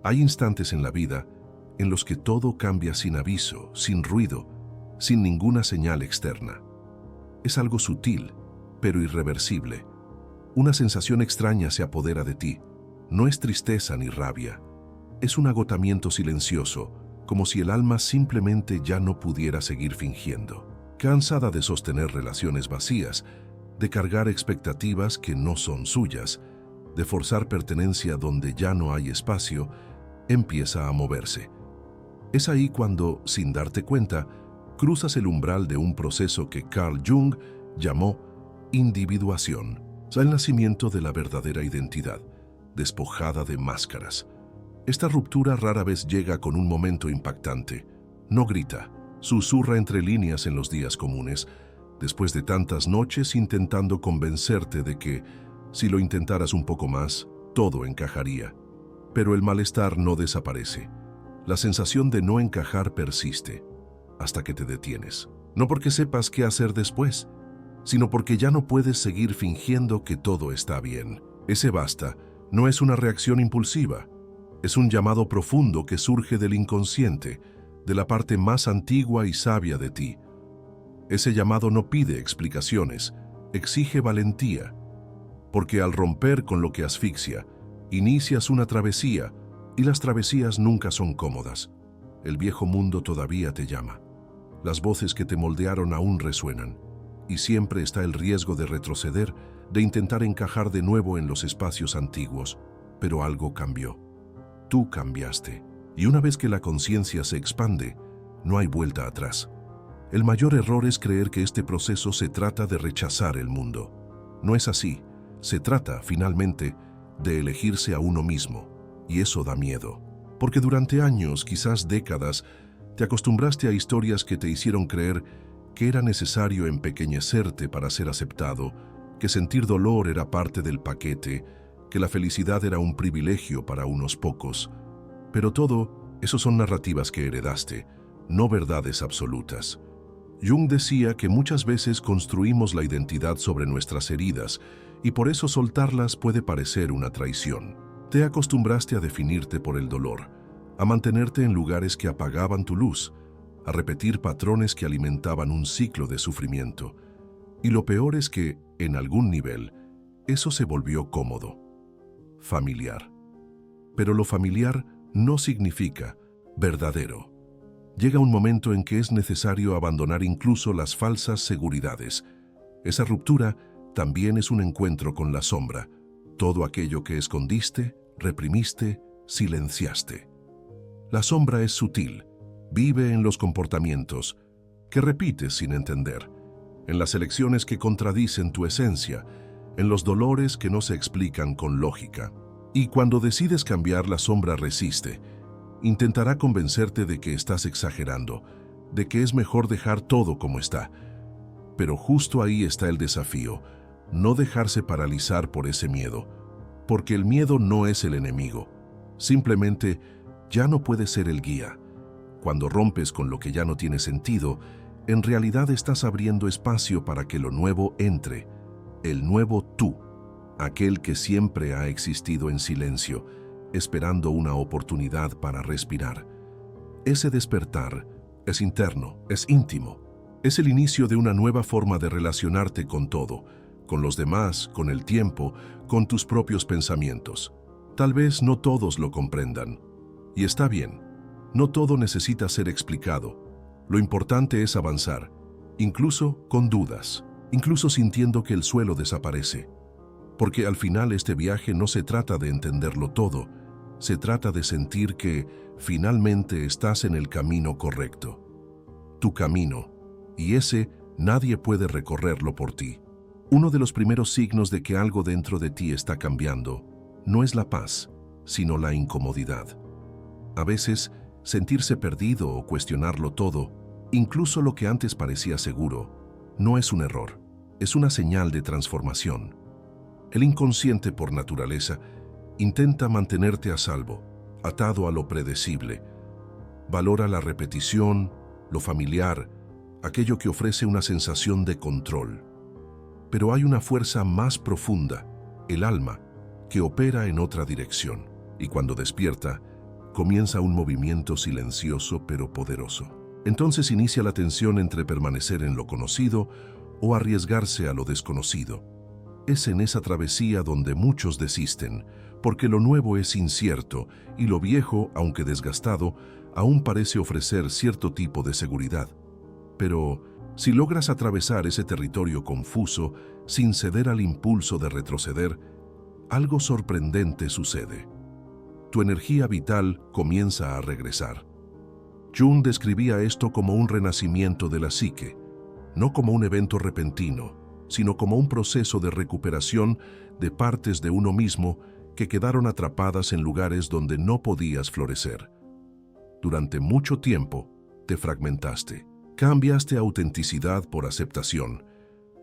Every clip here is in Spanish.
Hay instantes en la vida en los que todo cambia sin aviso, sin ruido, sin ninguna señal externa. Es algo sutil, pero irreversible. Una sensación extraña se apodera de ti. No es tristeza ni rabia. Es un agotamiento silencioso, como si el alma simplemente ya no pudiera seguir fingiendo. Cansada de sostener relaciones vacías, de cargar expectativas que no son suyas, de forzar pertenencia donde ya no hay espacio, empieza a moverse. Es ahí cuando, sin darte cuenta, cruzas el umbral de un proceso que Carl Jung llamó individuación. Es el nacimiento de la verdadera identidad, despojada de máscaras. Esta ruptura rara vez llega con un momento impactante. No grita, susurra entre líneas en los días comunes, después de tantas noches intentando convencerte de que, si lo intentaras un poco más, todo encajaría. Pero el malestar no desaparece. La sensación de no encajar persiste, hasta que te detienes. No porque sepas qué hacer después, sino porque ya no puedes seguir fingiendo que todo está bien. Ese basta no es una reacción impulsiva, es un llamado profundo que surge del inconsciente, de la parte más antigua y sabia de ti. Ese llamado no pide explicaciones, exige valentía, porque al romper con lo que asfixia, inicias una travesía, y las travesías nunca son cómodas. El viejo mundo todavía te llama. Las voces que te moldearon aún resuenan, y siempre está el riesgo de retroceder, de intentar encajar de nuevo en los espacios antiguos. Pero algo cambió. Tú cambiaste, y una vez que la conciencia se expande, no hay vuelta atrás. El mayor error es creer que este proceso se trata de rechazar el mundo. No es así. Se trata, finalmente, de elegirse a uno mismo, y eso da miedo. Porque durante años, quizás décadas, te acostumbraste a historias que te hicieron creer que era necesario empequeñecerte para ser aceptado, que sentir dolor era parte del paquete, que la felicidad era un privilegio para unos pocos. Pero todo, eso son narrativas que heredaste, no verdades absolutas. Jung decía que muchas veces construimos la identidad sobre nuestras heridas, y por eso soltarlas puede parecer una traición. Te acostumbraste a definirte por el dolor, a mantenerte en lugares que apagaban tu luz, a repetir patrones que alimentaban un ciclo de sufrimiento. Y lo peor es que, en algún nivel, eso se volvió cómodo, familiar. Pero lo familiar no significa verdadero. Llega un momento en que es necesario abandonar incluso las falsas seguridades. Esa ruptura también es un encuentro con la sombra, todo aquello que escondiste, reprimiste, silenciaste. La sombra es sutil, vive en los comportamientos que repites sin entender, en las elecciones que contradicen tu esencia, en los dolores que no se explican con lógica. Y cuando decides cambiar, la sombra resiste. Intentará convencerte de que estás exagerando, de que es mejor dejar todo como está. Pero justo ahí está el desafío, no dejarse paralizar por ese miedo, porque el miedo no es el enemigo, simplemente ya no puede ser el guía. Cuando rompes con lo que ya no tiene sentido, en realidad estás abriendo espacio para que lo nuevo entre, el nuevo tú, aquel que siempre ha existido en silencio, esperando una oportunidad para respirar. Ese despertar es interno, es íntimo, es el inicio de una nueva forma de relacionarte con todo, con los demás, con el tiempo, con tus propios pensamientos. Tal vez no todos lo comprendan. Y está bien, no todo necesita ser explicado. Lo importante es avanzar, incluso con dudas, incluso sintiendo que el suelo desaparece. Porque al final este viaje no se trata de entenderlo todo, se trata de sentir que finalmente estás en el camino correcto. Tu camino, y ese nadie puede recorrerlo por ti. Uno de los primeros signos de que algo dentro de ti está cambiando no es la paz, sino la incomodidad. A veces, sentirse perdido o cuestionarlo todo, incluso lo que antes parecía seguro, no es un error, es una señal de transformación. El inconsciente, por naturaleza, intenta mantenerte a salvo, atado a lo predecible. Valora la repetición, lo familiar, aquello que ofrece una sensación de control. Pero hay una fuerza más profunda, el alma, que opera en otra dirección, y cuando despierta, comienza un movimiento silencioso pero poderoso. Entonces inicia la tensión entre permanecer en lo conocido o arriesgarse a lo desconocido. Es en esa travesía donde muchos desisten, porque lo nuevo es incierto y lo viejo, aunque desgastado, aún parece ofrecer cierto tipo de seguridad. Pero si logras atravesar ese territorio confuso sin ceder al impulso de retroceder, algo sorprendente sucede. Tu energía vital comienza a regresar. Jung describía esto como un renacimiento de la psique, no como un evento repentino, sino como un proceso de recuperación de partes de uno mismo que quedaron atrapadas en lugares donde no podías florecer. Durante mucho tiempo te fragmentaste, cambiaste autenticidad por aceptación,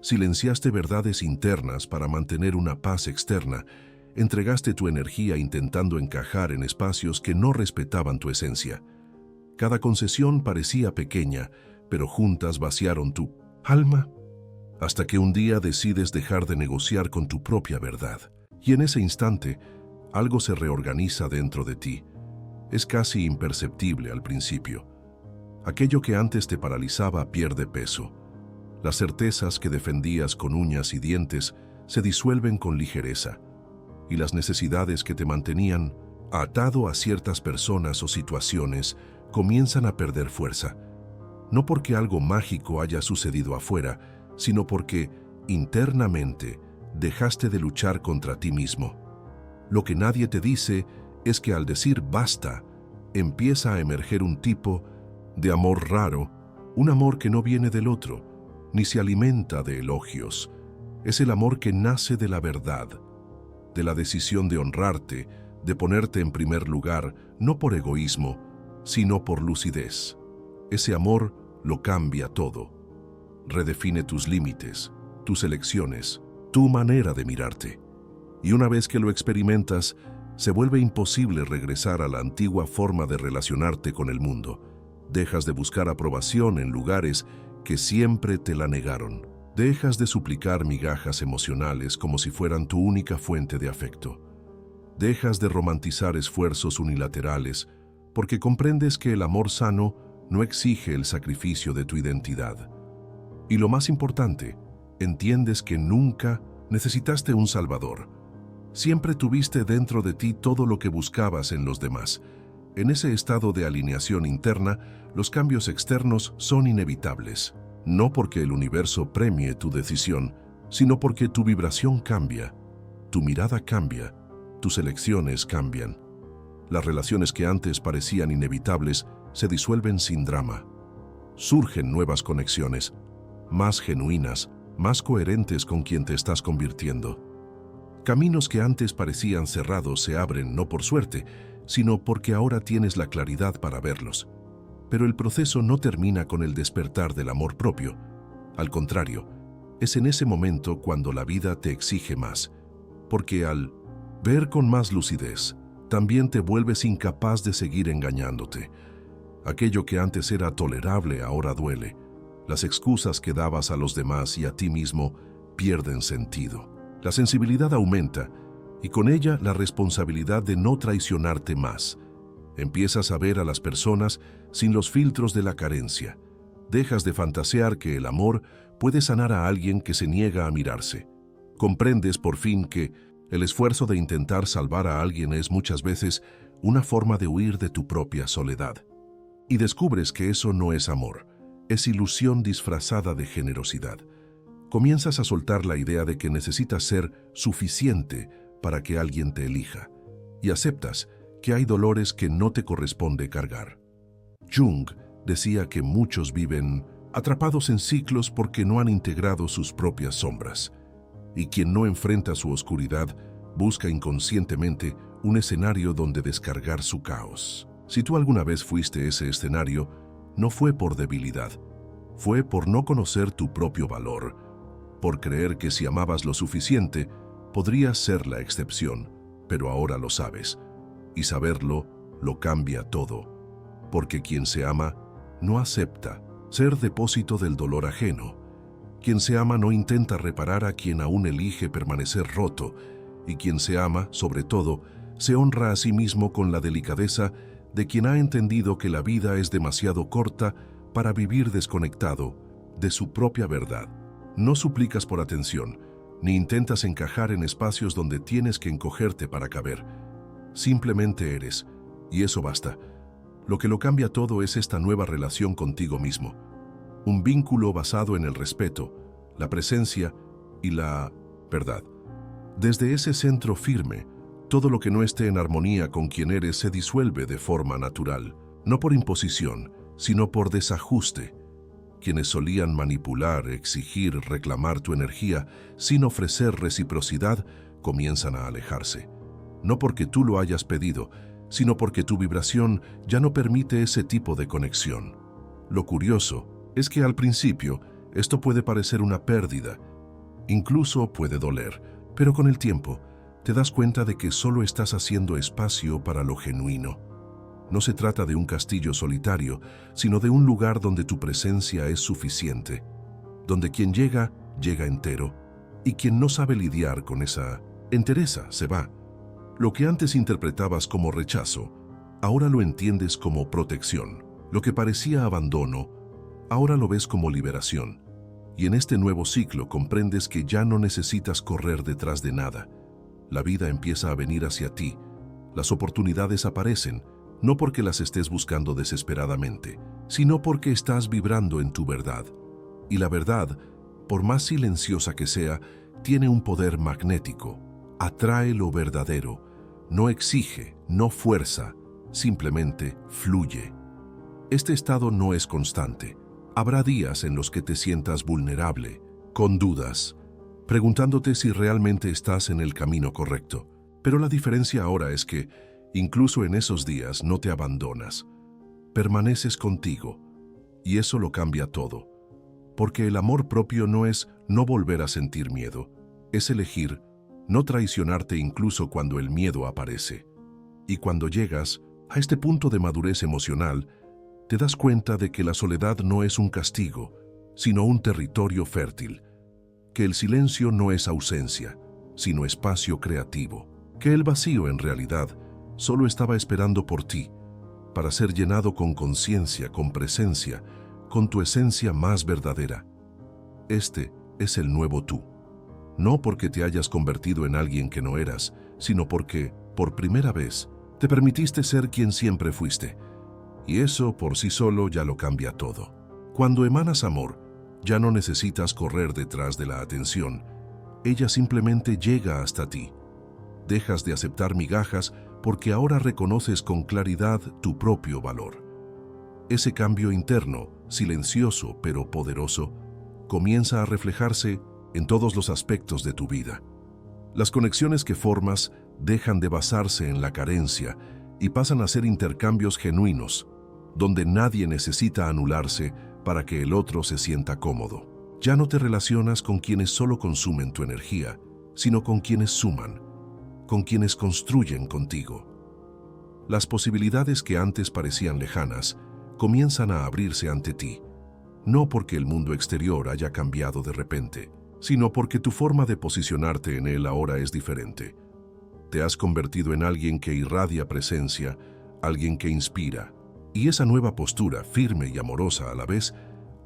silenciaste verdades internas para mantener una paz externa, entregaste tu energía intentando encajar en espacios que no respetaban tu esencia. Cada concesión parecía pequeña, pero juntas vaciaron tu alma, hasta que un día decides dejar de negociar con tu propia verdad. Y en ese instante, algo se reorganiza dentro de ti. Es casi imperceptible al principio. Aquello que antes te paralizaba pierde peso. Las certezas que defendías con uñas y dientes se disuelven con ligereza, y las necesidades que te mantenían atado a ciertas personas o situaciones comienzan a perder fuerza. No porque algo mágico haya sucedido afuera, sino porque, internamente, dejaste de luchar contra ti mismo. Lo que nadie te dice es que al decir basta, empieza a emerger un tipo de amor raro, un amor que no viene del otro, ni se alimenta de elogios. Es el amor que nace de la verdad, de la decisión de honrarte, de ponerte en primer lugar, no por egoísmo, sino por lucidez. Ese amor lo cambia todo. Redefine tus límites, tus elecciones, tu manera de mirarte. Y una vez que lo experimentas, se vuelve imposible regresar a la antigua forma de relacionarte con el mundo. Dejas de buscar aprobación en lugares que siempre te la negaron. Dejas de suplicar migajas emocionales como si fueran tu única fuente de afecto. Dejas de romantizar esfuerzos unilaterales porque comprendes que el amor sano no exige el sacrificio de tu identidad. Y lo más importante, entiendes que nunca necesitaste un salvador. Siempre tuviste dentro de ti todo lo que buscabas en los demás. En ese estado de alineación interna, los cambios externos son inevitables. No porque el universo premie tu decisión, sino porque tu vibración cambia, tu mirada cambia, tus elecciones cambian. Las relaciones que antes parecían inevitables se disuelven sin drama. Surgen nuevas conexiones, más genuinas, más coherentes con quien te estás convirtiendo. Caminos que antes parecían cerrados se abren no por suerte, sino porque ahora tienes la claridad para verlos. Pero el proceso no termina con el despertar del amor propio. Al contrario, es en ese momento cuando la vida te exige más, porque al ver con más lucidez, también te vuelves incapaz de seguir engañándote. Aquello que antes era tolerable ahora duele. Las excusas que dabas a los demás y a ti mismo pierden sentido. La sensibilidad aumenta y con ella la responsabilidad de no traicionarte más. Empiezas a ver a las personas sin los filtros de la carencia. Dejas de fantasear que el amor puede sanar a alguien que se niega a mirarse. Comprendes por fin que el esfuerzo de intentar salvar a alguien es muchas veces una forma de huir de tu propia soledad. Y descubres que eso no es amor, es ilusión disfrazada de generosidad. Comienzas a soltar la idea de que necesitas ser suficiente para que alguien te elija, y aceptas que hay dolores que no te corresponde cargar. Jung decía que muchos viven atrapados en ciclos porque no han integrado sus propias sombras, y quien no enfrenta su oscuridad busca inconscientemente un escenario donde descargar su caos. Si tú alguna vez fuiste ese escenario, no fue por debilidad, fue por no conocer tu propio valor, por creer que si amabas lo suficiente, podrías ser la excepción, pero ahora lo sabes, y saberlo lo cambia todo, porque quien se ama no acepta ser depósito del dolor ajeno. Quien se ama no intenta reparar a quien aún elige permanecer roto, y quien se ama, sobre todo, se honra a sí mismo con la delicadeza de quien ha entendido que la vida es demasiado corta para vivir desconectado de su propia verdad. No suplicas por atención, ni intentas encajar en espacios donde tienes que encogerte para caber. Simplemente eres, y eso basta. Lo que lo cambia todo es esta nueva relación contigo mismo. Un vínculo basado en el respeto, la presencia y la verdad. Desde ese centro firme, todo lo que no esté en armonía con quien eres se disuelve de forma natural, no por imposición, sino por desajuste. Quienes solían manipular, exigir, reclamar tu energía sin ofrecer reciprocidad, comienzan a alejarse. No porque tú lo hayas pedido, sino porque tu vibración ya no permite ese tipo de conexión. Lo curioso es que al principio esto puede parecer una pérdida, incluso puede doler, pero con el tiempo te das cuenta de que solo estás haciendo espacio para lo genuino. No se trata de un castillo solitario, sino de un lugar donde tu presencia es suficiente, donde quien llega, llega entero, y quien no sabe lidiar con esa entereza se va. Lo que antes interpretabas como rechazo, ahora lo entiendes como protección. Lo que parecía abandono, ahora lo ves como liberación. Y en este nuevo ciclo comprendes que ya no necesitas correr detrás de nada. La vida empieza a venir hacia ti. Las oportunidades aparecen, no porque las estés buscando desesperadamente, sino porque estás vibrando en tu verdad. Y la verdad, por más silenciosa que sea, tiene un poder magnético. Atrae lo verdadero. No exige, no fuerza, simplemente fluye. Este estado no es constante. Habrá días en los que te sientas vulnerable, con dudas, preguntándote si realmente estás en el camino correcto. Pero la diferencia ahora es que, incluso en esos días, no te abandonas. Permaneces contigo, y eso lo cambia todo. Porque el amor propio no es no volver a sentir miedo, es elegir no traicionarte incluso cuando el miedo aparece. Y cuando llegas a este punto de madurez emocional, te das cuenta de que la soledad no es un castigo, sino un territorio fértil, que el silencio no es ausencia, sino espacio creativo, que el vacío en realidad solo estaba esperando por ti, para ser llenado con conciencia, con presencia, con tu esencia más verdadera. Este es el nuevo tú. No porque te hayas convertido en alguien que no eras, sino porque, por primera vez, te permitiste ser quien siempre fuiste. Y eso por sí solo ya lo cambia todo. Cuando emanas amor, ya no necesitas correr detrás de la atención. Ella simplemente llega hasta ti. Dejas de aceptar migajas porque ahora reconoces con claridad tu propio valor. Ese cambio interno, silencioso pero poderoso, comienza a reflejarse en todos los aspectos de tu vida. Las conexiones que formas dejan de basarse en la carencia y pasan a ser intercambios genuinos, donde nadie necesita anularse para que el otro se sienta cómodo. Ya no te relacionas con quienes solo consumen tu energía, sino con quienes suman, con quienes construyen contigo. Las posibilidades que antes parecían lejanas comienzan a abrirse ante ti, no porque el mundo exterior haya cambiado de repente, sino porque tu forma de posicionarte en él ahora es diferente. Te has convertido en alguien que irradia presencia, alguien que inspira, y esa nueva postura, firme y amorosa a la vez,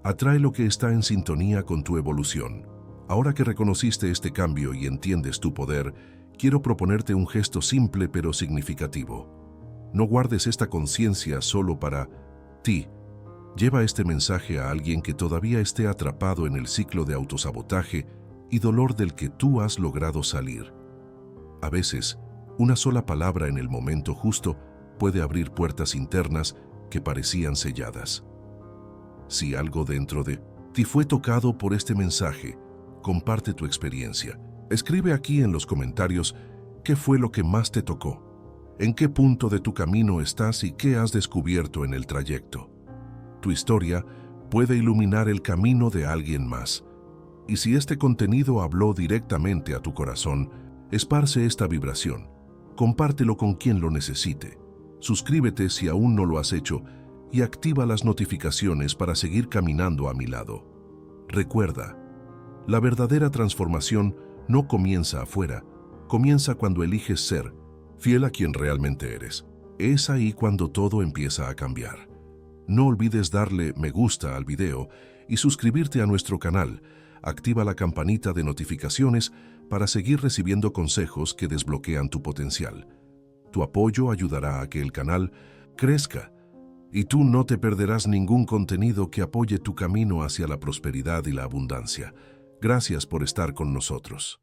atrae lo que está en sintonía con tu evolución. Ahora que reconociste este cambio y entiendes tu poder, quiero proponerte un gesto simple pero significativo. No guardes esta conciencia solo para ti. Lleva este mensaje a alguien que todavía esté atrapado en el ciclo de autosabotaje y dolor del que tú has logrado salir. A veces, una sola palabra en el momento justo puede abrir puertas internas que parecían selladas. Si algo dentro de ti fue tocado por este mensaje, comparte tu experiencia. Escribe aquí en los comentarios qué fue lo que más te tocó, en qué punto de tu camino estás y qué has descubierto en el trayecto. Tu historia puede iluminar el camino de alguien más. Y si este contenido habló directamente a tu corazón, esparce esta vibración. Compártelo con quien lo necesite. Suscríbete si aún no lo has hecho y activa las notificaciones para seguir caminando a mi lado. Recuerda, la verdadera transformación no comienza afuera, comienza cuando eliges ser fiel a quien realmente eres. Es ahí cuando todo empieza a cambiar. No olvides darle me gusta al video y suscribirte a nuestro canal. Activa la campanita de notificaciones para seguir recibiendo consejos que desbloquean tu potencial. Tu apoyo ayudará a que el canal crezca y tú no te perderás ningún contenido que apoye tu camino hacia la prosperidad y la abundancia. Gracias por estar con nosotros.